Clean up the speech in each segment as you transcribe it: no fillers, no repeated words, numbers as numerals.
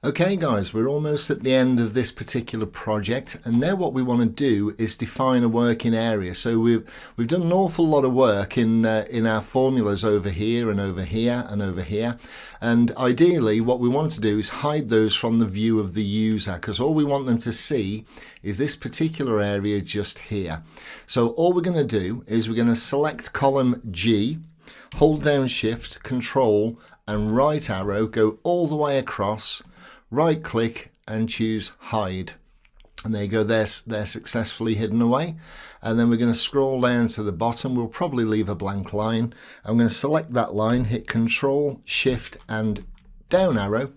Okay guys, we're almost at the end of this particular project, and now what we want to do is define a working area. So we've done an awful lot of work in our formulas over here and over here and over here, and ideally what we want to do is hide those from the view of the user, because all we want them to see is this particular area just here. So all we're going to do is we're going to select column G, hold down Shift, Control and right arrow, go all the way across, right click and choose hide, and there you go, they're successfully hidden away. And then we're going to scroll down to the bottom. We'll probably leave a blank line. I'm going to select that line, hit Control Shift and down arrow,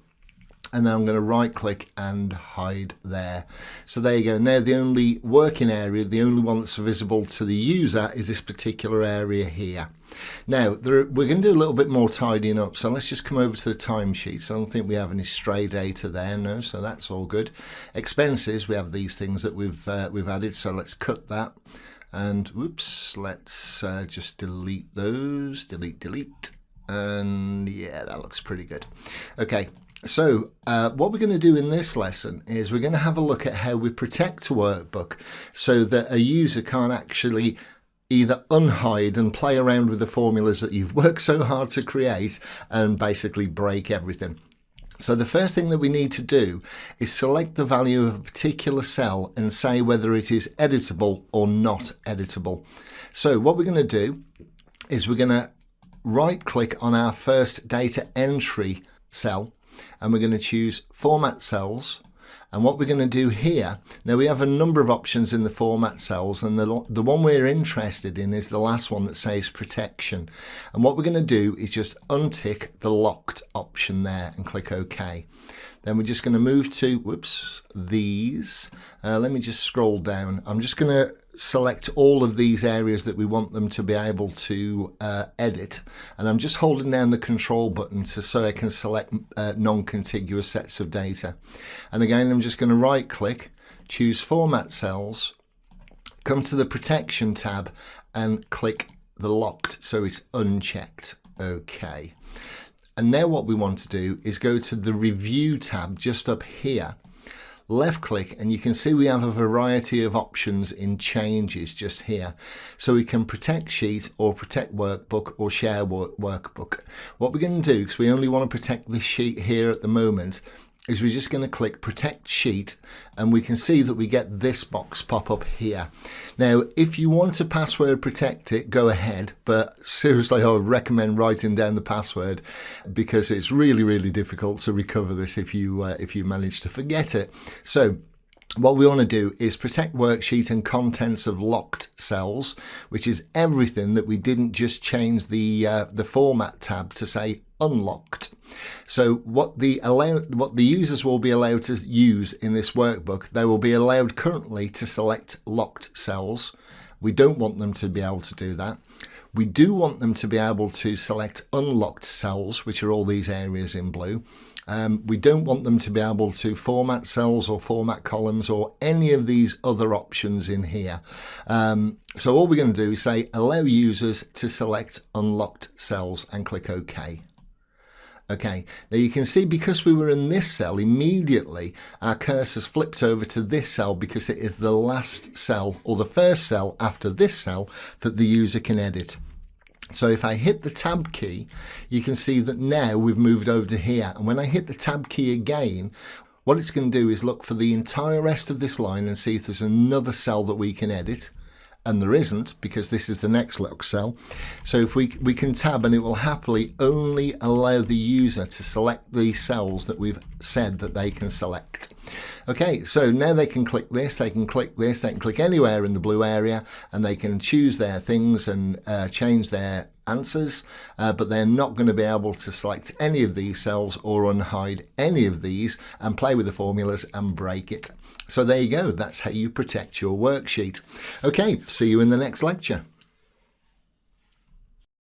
and then I'm going to right click and hide there. So there you go. Now the only working area, the only one that's visible to the user, is this particular area here. Now we're going to do a little bit more tidying up, so let's just come over to the timesheets. I don't think we have any stray data there, no, so that's all good. Expenses, we have these things that we've added, so let's cut that, and whoops, let's just delete those, delete, and yeah, that looks pretty good. Okay. So what we're going to do in this lesson is we're going to have a look at how we protect a workbook so that a user can't actually either unhide and play around with the formulas that you've worked so hard to create and basically break everything. So the first thing that we need to do is select the value of a particular cell and say whether it is editable or not editable. So what we're going to do is we're going to right click on our first data entry cell, and we're going to choose Format Cells. And what we're going to do here, now we have a number of options in the Format Cells, and the one we're interested in is the last one that says Protection. And what we're going to do is just untick the Locked option there and click OK. Then we're just going to move to, whoops, these. Let me just scroll down. I'm just going to select all of these areas that we want them to be able to edit. And I'm just holding down the Control button so I can select non-contiguous sets of data. And again, I'm just going to right click, choose Format Cells, come to the Protection tab and click the Locked so it's unchecked. Okay. And now what we want to do is go to the Review tab just up here, left click, and you can see we have a variety of options in changes just here. So we can protect sheet or protect workbook or share workbook. What we're going to do, because we only want to protect the sheet here at the moment, is we're just going to click Protect Sheet, and we can see that we get this box pop up here. Now, if you want to password protect it, go ahead, but seriously, I would recommend writing down the password, because it's really difficult to recover this if you manage to forget it. So what we want to do is protect worksheet and contents of locked cells, which is everything that we didn't just change the Format tab to say unlocked. So what the users will be allowed to use in this workbook, they will be allowed currently to select locked cells. We don't want them to be able to do that. We do want them to be able to select unlocked cells, which are all these areas in blue. We don't want them to be able to format cells or format columns or any of these other options in here. So all we're going to do is say allow users to select unlocked cells and click OK. Okay, now you can see because we were in this cell, immediately our cursor's flipped over to this cell because it is the last cell or the first cell after this cell that the user can edit. So if I hit the tab key, you can see that now we've moved over to here. And when I hit the tab key again, what it's going to do is look for the entire rest of this line and see if there's another cell that we can edit. And there isn't, because this is the next locked cell. So if we can tab, and it will happily only allow the user to select the cells that we've said that they can select. Okay, so now they can click this, they can click this, they can click anywhere in the blue area, and they can choose their things and change their answers, but they're not going to be able to select any of these cells or unhide any of these and play with the formulas and break it. So there you go, that's how you protect your worksheet. Okay, see you in the next lecture.